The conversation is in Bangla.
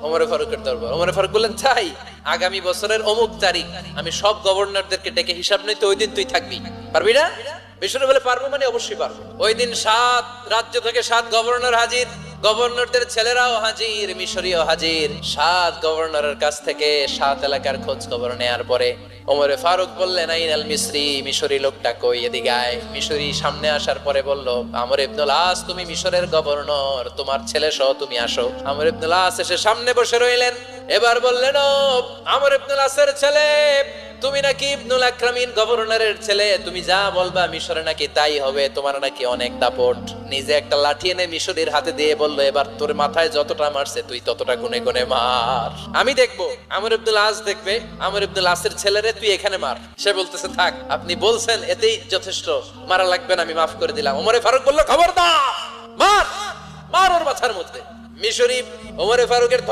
ওমরে ফারুকের দরবার। ওমরে ফারুক বললেন, তাই আগামী বছরের অমুক তারিখ আমি সব গভর্নরদেরকে ডেকে হিসাব নিতে, ওই দিন তুই থাকবি, পারবি না? মিশরে বলে, পারবো মানে অবশ্যই পারবো। ওই দিন 7 রাজ্য থেকে 7 গভর্নর হাজির, গভর্নরদের ছেলেরাও হাজির, মিশরীয় হাজির। 7 গভর্নরের কাছ থেকে 7 এলাকার খোঁজ খবর নেয়ার পরে ওমরে ফারুক বললেন, আইনাল মিসরি, মিশরি লোকটা কই, এদিকে আয়। মিশরি সামনে আসার পরে বলল, আমর ইবনুল আস, তুমি মিশরের গভর্নর, তোমার ছেলে সহ তুমি আসো। আমর ইবনুল আস এসে সামনে বসে রইলেন। এবার বললেন, ও আমর ইবনুল আসের ছেলে, তুমি নাকি ইবনুল আকরামিন গভর্নরের ছেলে, তুমি যা বলবা মিশরে নাকি তাই হবে, তোমার নাকি অনেক দাপট। নিজে একটা লাঠি এনে মিশরীর হাতে দিয়ে বলল, এবার তোর মাথায় যতটা মারছে তুই ততটা গুনে গুনে মার, আমি দেখবো। আমর ইবনুল আস দেখবে, আমর ইবনুল আসের ছেলেরে তুই এখানে মার। সে বলতেছে, থাক, আপনি বলছেন এতেই যথেষ্ট, মারা লাগবে না, আমি মাফ করে দিলাম। ওমরে ফারুক বলল, খবরদার, মার, মার ওর মাথার মধ্যে। মিশরী ওমরে ফারুকের